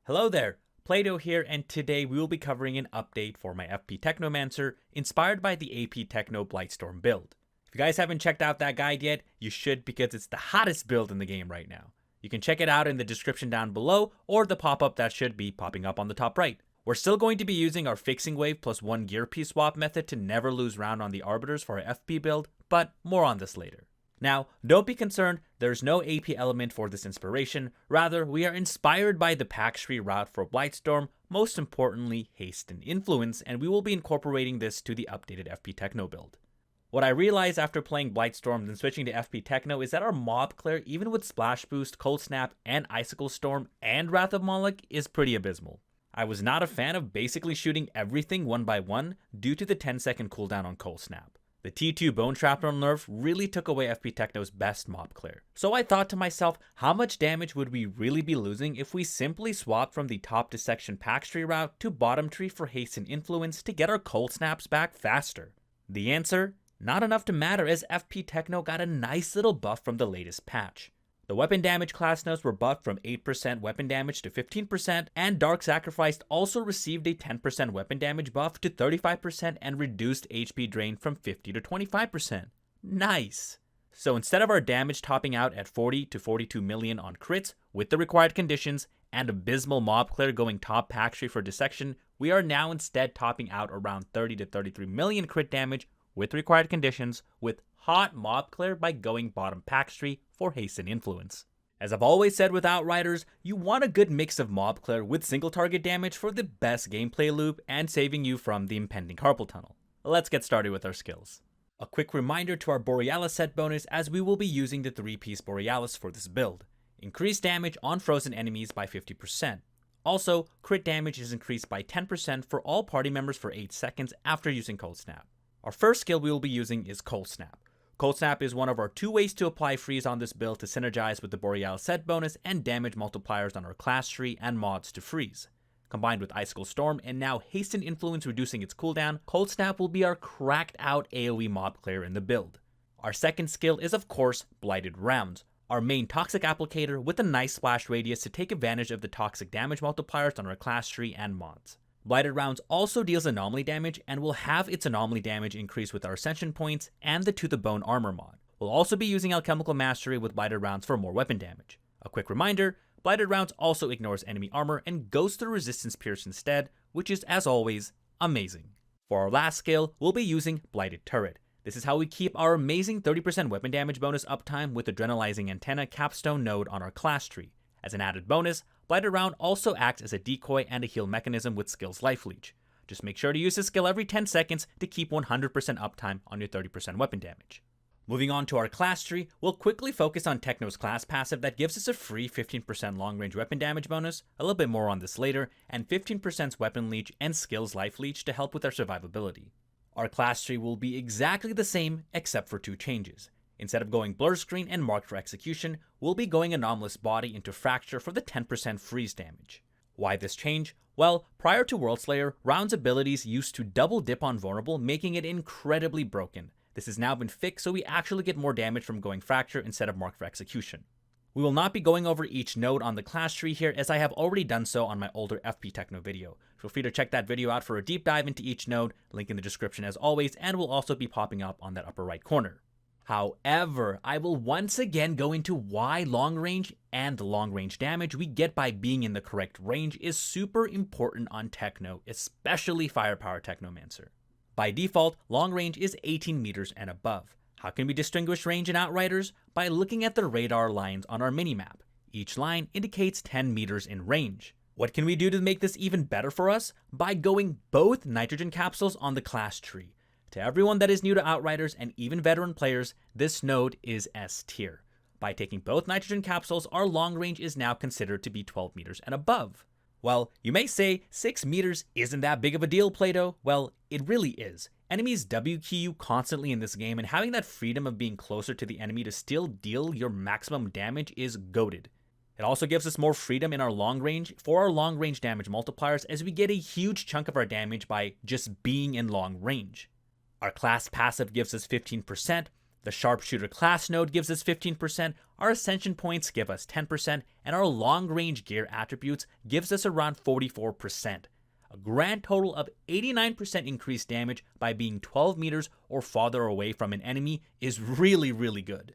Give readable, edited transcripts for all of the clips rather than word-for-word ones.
Hello there, Play-Doh here, and today we will be covering an update for my FP Technomancer inspired by the AP Techno Blightstorm build. If you guys haven't checked out that guide yet, you should because it's the hottest build in the game right now. You can check it out in the description down below or the pop-up that should be popping up on the top right. We're still going to be using our fixing wave plus 1 gear piece swap method to never lose round on the Arbiters for our FP build, but more on this later. Now, don't be concerned, there's no AP element for this inspiration, rather we are inspired by the PAX Tree route for Blightstorm, most importantly hasten influence, and we will be incorporating this to the updated FP Techno build. What I realized after playing Blightstorm and switching to FP Techno is that our mob clear, even with Splash Boost, Cold Snap, and Icicle Storm, and Wrath of Moloch, is pretty abysmal. I was not a fan of basically shooting everything one by one due to the 10-second cooldown on Cold Snap. The T2 Bone Shrapnel nerf really took away FP Techno's best mob clear. So I thought to myself, how much damage would we really be losing if we simply swapped from the top dissection PAX Tree route to bottom tree for haste and influence to get our cold snaps back faster? The answer? Not enough to matter, as FP Techno got a nice little buff from the latest patch. The weapon damage class notes were buffed from 8% weapon damage to 15%, and Dark Sacrifice also received a 10% weapon damage buff to 35% and reduced HP drain from 50 to 25%. Nice! So instead of our damage topping out at 40 to 42 million on crits with the required conditions and abysmal mob clear going top PAX Tree for dissection, we are now instead topping out around 30 to 33 million crit damage with required conditions with hot mob clear by going bottom PAX Tree for haste and influence. As I've always said with Outriders, you want a good mix of mob clear with single target damage for the best gameplay loop and saving you from the impending carpal tunnel. Let's get started with our skills. A quick reminder to our Borealis set bonus, as we will be using the 3-piece Borealis for this build. Increased damage on frozen enemies by 50%. Also, crit damage is increased by 10% for all party members for 8 seconds after using Cold Snap. Our first skill we will be using is Cold Snap. Cold Snap is one of our 2 ways to apply freeze on this build to synergize with the Borealis set bonus and damage multipliers on our class tree and mods to freeze. Combined with Icicle Storm and now Hasten Influence reducing its cooldown, Cold Snap will be our cracked out AoE mob clear in the build. Our second skill is of course Blighted Rounds, our main toxic applicator with a nice splash radius to take advantage of the toxic damage multipliers on our class tree and mods. Blighted Rounds also deals anomaly damage and will have its anomaly damage increase with our Ascension Points and the To the Bone armor mod. We'll also be using Alchemical Mastery with Blighted Rounds for more weapon damage. A quick reminder, Blighted Rounds also ignores enemy armor and goes through Resistance Pierce instead, which is, as always, amazing. For our last skill, we'll be using Blighted Turret. This is how we keep our amazing 30% weapon damage bonus uptime with the Adrenalizing Antenna capstone node on our class tree. As an added bonus, Blighted Round also acts as a decoy and a heal mechanism with skills Life Leech. Just make sure to use this skill every 10 seconds to keep 100% uptime on your 30% weapon damage. Moving on to our class tree, we'll quickly focus on Techno's class passive that gives us a free 15% long range weapon damage bonus, a little bit more on this later, and 15% weapon leech and skills Life Leech to help with our survivability. Our class tree will be exactly the same except for 2 changes. Instead of going Blur Screen and Marked for Execution, we'll be going Anomalous Body into Fracture for the 10% freeze damage. Why this change? Well, prior to Worldslayer, Round's abilities used to double dip on Vulnerable, making it incredibly broken. This has now been fixed so we actually get more damage from going Fracture instead of Marked for Execution. We will not be going over each node on the class tree here, as I have already done so on my older FP Techno video. Feel free to check that video out for a deep dive into each node, link in the description as always, and will also be popping up on that upper right corner. However, I will once again go into why long range and the long range damage we get by being in the correct range is super important on Techno, especially Firepower Technomancer. By default, long range is 18 meters and above. How can we distinguish range in Outriders? By looking at the radar lines on our minimap. Each line indicates 10 meters in range. What can we do to make this even better for us? By going both nitrogen capsules on the class tree. To everyone that is new to Outriders and even veteran players, this node is S tier. By taking both nitrogen capsules, our long range is now considered to be 12 meters and above. Well, you may say 6 meters isn't that big of a deal, Play-Doh. Well, it really is. Enemies WQ you constantly in this game, and having that freedom of being closer to the enemy to still deal your maximum damage is goated. It also gives us more freedom in our long range for our long range damage multipliers, as we get a huge chunk of our damage by just being in long range. Our class passive gives us 15%, the sharpshooter class node gives us 15%, our Ascension Points give us 10%, and our long range gear attributes gives us around 44%. A grand total of 89% increased damage by being 12 meters or farther away from an enemy is really good.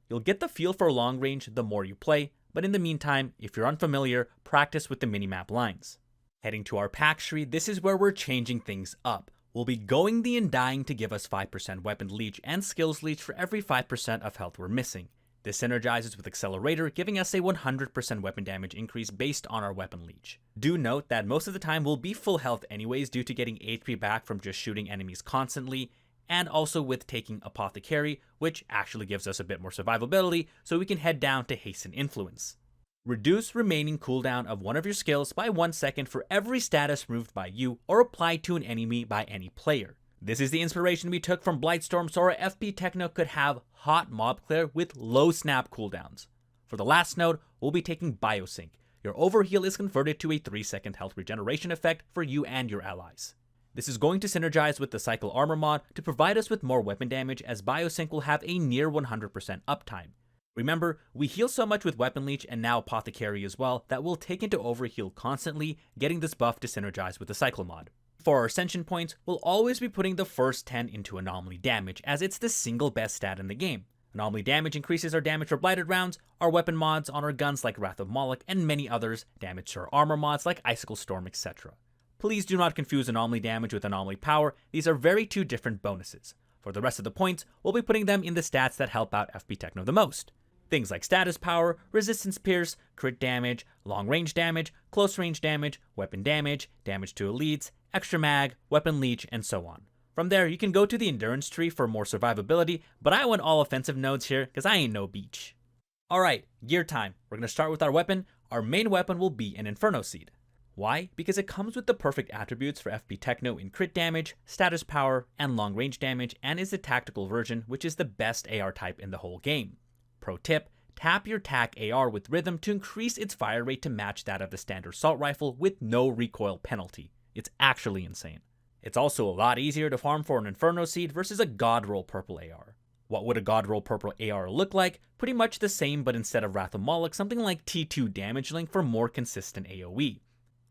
You'll get the feel for long range the more you play, but in the meantime, if you're unfamiliar, practice with the minimap lines. Heading to our PAX Tree, this is where we're changing things up. We'll be going the Undying to give us 5% weapon leech and skills leech for every 5% of health we're missing. This synergizes with Accelerator, giving us a 100% weapon damage increase based on our weapon leech. Do note that most of the time we'll be full health anyways due to getting HP back from just shooting enemies constantly, and also with taking Apothecary, which actually gives us a bit more survivability, so we can head down to Hasten Influence. Reduce remaining cooldown of one of your skills by 1 second for every status moved by you or applied to an enemy by any player. This is the inspiration we took from Blightstorm so our FP Techno could have hot mob clear with low snap cooldowns. For the last node, we'll be taking Biosync. Your overheal is converted to a 3-second health regeneration effect for you and your allies. This is going to synergize with the Cycle Armor mod to provide us with more weapon damage, as Biosync will have a near 100% uptime. Remember, we heal so much with Weapon Leech and now Apothecary as well that we'll take into overheal constantly, getting this buff to synergize with the Cycle mod. For our Ascension Points, we'll always be putting the first 10 into Anomaly Damage, as it's the single best stat in the game. Anomaly Damage increases our damage for blighted rounds, our weapon mods on our guns like Wrath of Moloch, and many others, damage to our armor mods like Icicle Storm, etc. Please do not confuse Anomaly Damage with Anomaly Power, these are two different bonuses. For the rest of the points, we'll be putting them in the stats that help out FP Techno the most. Things like Status Power, Resistance Pierce, Crit Damage, Long Range Damage, Close Range Damage, Weapon Damage, Damage to Elites, Extra Mag, Weapon Leech, and so on. From there, you can go to the Endurance tree for more survivability, but I went all offensive nodes here because I ain't no beach. Alright, gear time. We're going to start with our weapon. Our main weapon will be an Inferno Seed. Why? Because it comes with the perfect attributes for FP Techno in crit damage, status power, and long range damage, and is the tactical version, which is the best AR type in the whole game. Pro tip, tap your TAC AR with rhythm to increase its fire rate to match that of the standard assault rifle with no recoil penalty. It's actually insane. It's also a lot easier to farm for an Inferno Seed versus a God Roll Purple AR. What would a God Roll Purple AR look like? Pretty much the same, but instead of Wrath of Moloch, something like T2 Damage Link for more consistent AoE.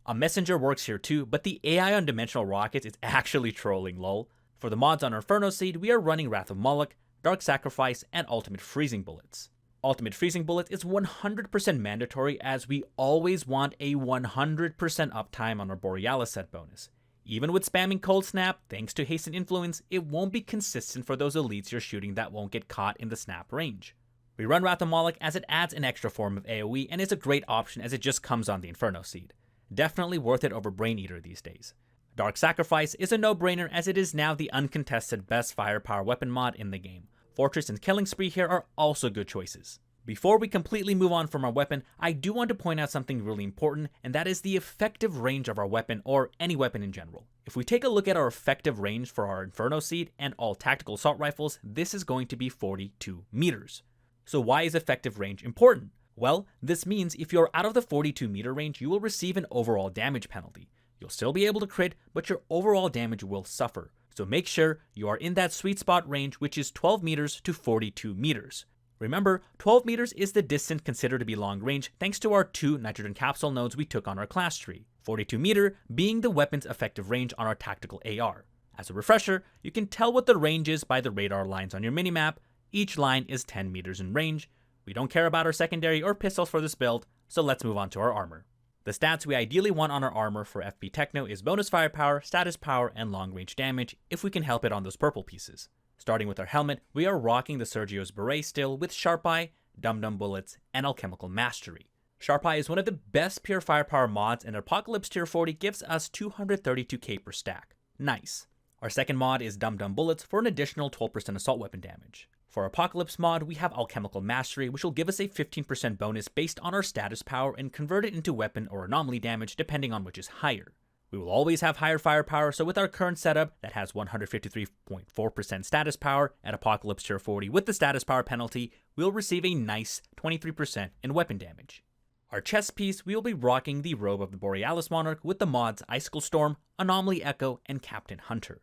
A Messenger works here too, but the AI on Dimensional Rockets is actually trolling lol. For the mods on Inferno Seed, we are running Wrath of Moloch, Dark Sacrifice, and Ultimate Freezing Bullets. Ultimate Freezing Bullets is 100% mandatory, as we always want a 100% uptime on our Borealis set bonus. Even with spamming Cold Snap, thanks to Hasten Influence, it won't be consistent for those elites you're shooting that won't get caught in the snap range. We run Wrath of Moloch as it adds an extra form of AoE and is a great option as it just comes on the Inferno Seed. Definitely worth it over Brain Eater these days. Dark Sacrifice is a no-brainer as it is now the uncontested best firepower weapon mod in the game. Fortress and Killing Spree here are also good choices. Before we completely move on from our weapon, I do want to point out something really important, and that is the effective range of our weapon, or any weapon in general. If we take a look at our effective range for our Inferno Seed and all tactical assault rifles, this is going to be 42 meters. So why is effective range important? Well, this means if you're out of the 42 meter range, you will receive an overall damage penalty. You'll still be able to crit, but your overall damage will suffer. So make sure you are in that sweet spot range, which is 12 meters to 42 meters. Remember, 12 meters is the distance considered to be long range thanks to our 2 nitrogen capsule nodes we took on our class tree, 42 meter being the weapon's effective range on our tactical AR. As a refresher, you can tell what the range is by the radar lines on your minimap. Each line is 10 meters in range. We don't care about our secondary or pistols for this build, so let's move on to our armor. The stats we ideally want on our armor for FP Techno is bonus firepower, status power, and long range damage if we can help it on those purple pieces. Starting with our helmet, we are rocking the Sergio's Beret still with Sharp Eye, Dum Dum Bullets, and Alchemical Mastery. Sharp Eye is one of the best pure firepower mods, and Apocalypse Tier 40 gives us 232k per stack. Nice. Our second mod is Dum Dum Bullets for an additional 12% assault weapon damage. For Apocalypse mod, we have Alchemical Mastery, which will give us a 15% bonus based on our status power and convert it into weapon or anomaly damage depending on which is higher. We will always have higher firepower, so with our current setup that has 153.4% status power at Apocalypse Tier 40 with the status power penalty, we'll receive a nice 23% in weapon damage. Our chest piece, we will be rocking the Robe of the Borealis Monarch with the mods Icicle Storm, Anomaly Echo, and Captain Hunter.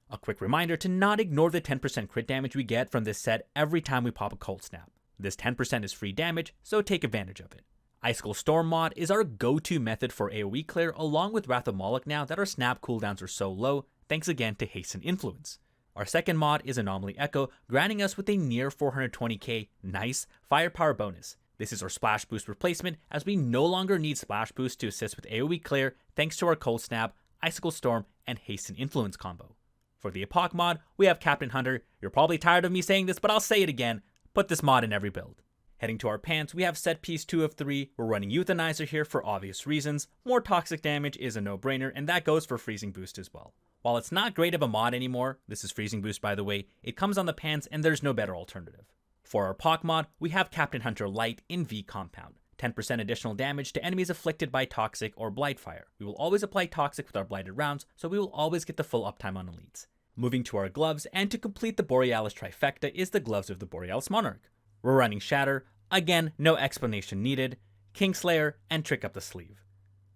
A quick reminder to not ignore the 10% crit damage we get from this set every time we pop a Cold Snap. This 10% is free damage, so take advantage of it. Icicle Storm mod is our go-to method for AoE clear along with Wrath of Moloch now that our snap cooldowns are so low, thanks again to Hasten Influence. Our second mod is Anomaly Echo, granting us with a near 420k nice firepower bonus. This is our Splash Boost replacement, as we no longer need Splash Boost to assist with AoE clear thanks to our Cold Snap, Icicle Storm, and Hasten Influence combo. For the Epoch mod, we have Captain Hunter. You're probably tired of me saying this, but I'll say it again, put this mod in every build. Heading to our pants, we have set piece 2 of 3, we're running Euthanizer here for obvious reasons, more toxic damage is a no-brainer, and that goes for Freezing Boost as well. While it's not great of a mod anymore, this is Freezing Boost by the way, it comes on the pants and there's no better alternative. For our POC mod, we have Captain Hunter Light in V Compound. 10% additional damage to enemies afflicted by Toxic or Blight Fire. We will always apply Toxic with our Blighted rounds, so we will always get the full uptime on elites. Moving to our gloves, and to complete the Borealis trifecta is the gloves of the Borealis Monarch. We're running Shatter, again no explanation needed, Kingslayer, and Trick Up the Sleeve.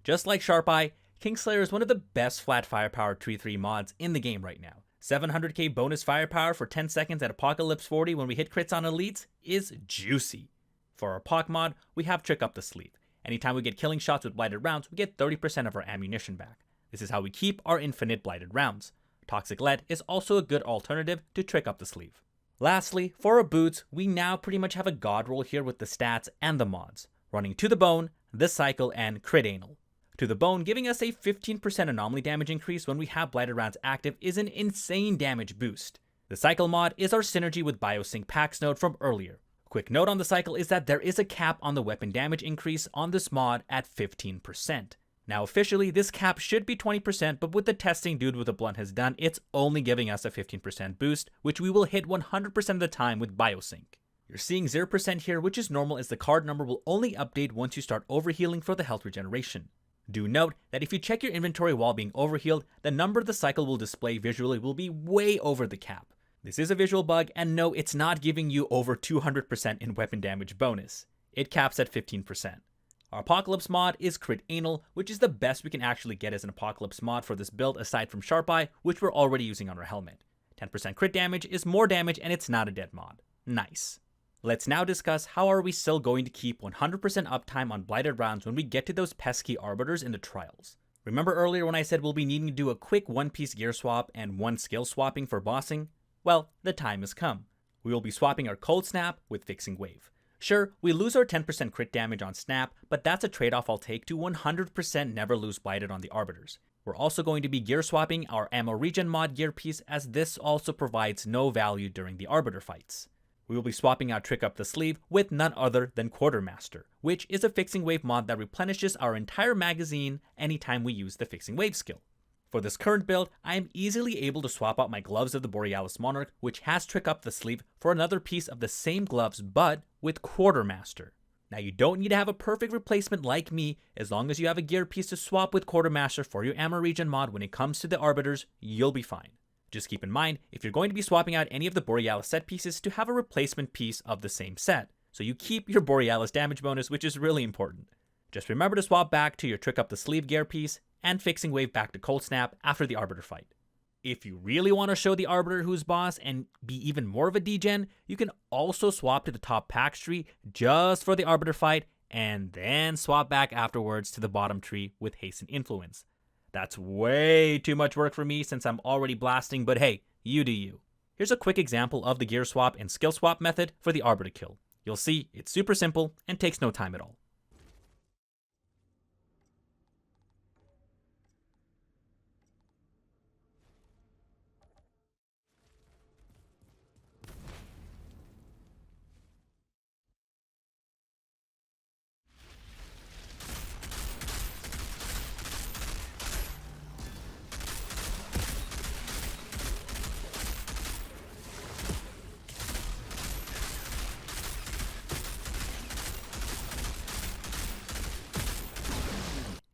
Just like Sharp Eye, Kingslayer is one of the best flat firepower 3-3 mods in the game right now. 700k bonus firepower for 10 seconds at Apocalypse 40 when we hit crits on elites is juicy. For our POC mod, we have Trick Up the Sleeve. Anytime we get killing shots with blighted rounds, we get 30% of our ammunition back. This is how we keep our infinite blighted rounds. Toxic Lead is also a good alternative to Trick Up the Sleeve. Lastly, for our boots, we now pretty much have a god roll here with the stats and the mods. Running To the Bone, The Cycle, and Crit Anal. To the Bone, giving us a 15% anomaly damage increase when we have blighted rounds active is an insane damage boost. The Cycle mod is our synergy with Biosync PAX node from earlier. Quick note on the Cycle is that there is a cap on the weapon damage increase on this mod at 15%. Now officially, this cap should be 20%, but with the testing Dude with a Blunt has done, it's only giving us a 15% boost, which we will hit 100% of the time with Biosync. You're seeing 0% here, which is normal as the card number will only update once you start overhealing for the health regeneration. Do note that if you check your inventory while being overhealed, the number the cycle will display visually will be way over the cap. This is a visual bug, and no, it's not giving you over 200% in weapon damage bonus. It caps at 15%. Our Apocalypse mod is Crit Anal, which is the best we can actually get as an Apocalypse mod for this build aside from Sharp Eye, which we're already using on our helmet. 10% crit damage is more damage and it's not a dead mod. Nice. Let's now discuss how are we still going to keep 100% uptime on blighted rounds when we get to those pesky Arbiters in the trials. Remember earlier when I said we'll be needing to do a quick one-piece gear swap and one skill swapping for bossing? Well, the time has come. We will be swapping our Cold Snap with Fixing Wave. Sure, we lose our 10% crit damage on Snap, but that's a trade-off I'll take to 100% never lose blighted on the Arbiters. We're also going to be gear swapping our Ammo Regen mod gear piece, as this also provides no value during the Arbiter fights. We will be swapping out Trick Up the Sleeve with none other than Quartermaster, which is a Fixing Wave mod that replenishes our entire magazine anytime we use the Fixing Wave skill. For this current build, I am easily able to swap out my gloves of the Borealis Monarch, which has Trick Up the Sleeve, for another piece of the same gloves but with Quartermaster. Now you don't need to have a perfect replacement like me, as long as you have a gear piece to swap with Quartermaster for your Ammo Regen mod when it comes to the Arbiters, you'll be fine. Just keep in mind, if you're going to be swapping out any of the Borealis set pieces, to have a replacement piece of the same set, so you keep your Borealis damage bonus, which is really important. Just remember to swap back to your Trick Up the Sleeve gear piece, and Fixing Wave back to Cold Snap after the Arbiter fight. If you really want to show the Arbiter who's boss and be even more of a degen, you can also swap to the top PAX tree just for the Arbiter fight, and then swap back afterwards to the bottom tree with Hasten Influence. That's way too much work for me since I'm already blasting, but hey, you do you. Here's a quick example of the gear swap and skill swap method for the Arbiter kill. You'll see it's super simple and takes no time at all.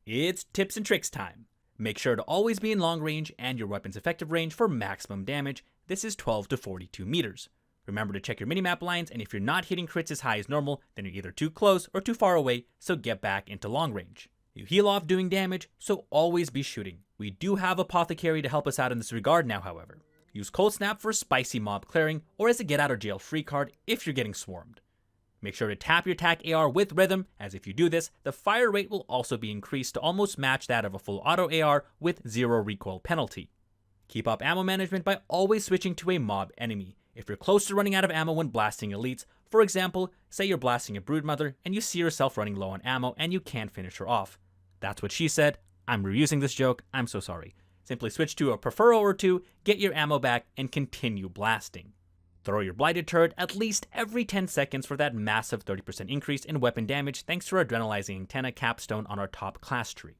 It's tips and tricks time. Make sure to always be in long range and your weapon's effective range for maximum damage. This is 12 to 42 meters. Remember to check your minimap lines, and if you're not hitting crits as high as normal, then you're either too close or too far away, so get back into long range. You heal off doing damage, so always be shooting. We do have Apothecary to help us out in this regard now, however. Use Cold Snap for spicy mob clearing, or as a get out of jail free card if you're getting swarmed. Make sure to tap your TAC AR with rhythm, as if you do this, the fire rate will also be increased to almost match that of a full auto AR with 0 recoil penalty. Keep up ammo management by always switching to a mob enemy. If you're close to running out of ammo when blasting elites, for example, say you're blasting a broodmother and you see yourself running low on ammo and you can't finish her off. That's what she said. I'm reusing this joke, I'm so sorry. Simply switch to a Profero or two, get your ammo back, and continue blasting. Throw your blighted turret at least every 10 seconds for that massive 30% increase in weapon damage thanks to our adrenalizing antenna capstone on our top class tree.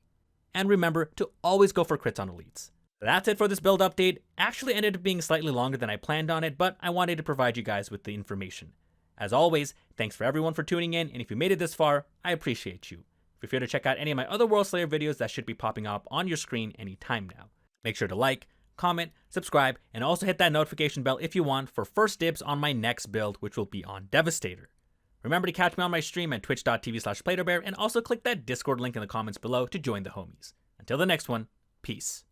And remember to always go for crits on elites. That's it for this build update. Actually ended up being slightly longer than I planned on it, but I wanted to provide you guys with the information. As always, thanks for everyone for tuning in, and if you made it this far, I appreciate you. Feel free to check out any of my other Worldslayer videos that should be popping up on your screen anytime now. Make sure to like, comment, subscribe, and also hit that notification bell if you want for first dibs on my next build, which will be on Devastator. Remember to catch me on my stream at twitch.tv/PlatoBear, and also click that Discord link in the comments below to join the homies. Until the next one, peace.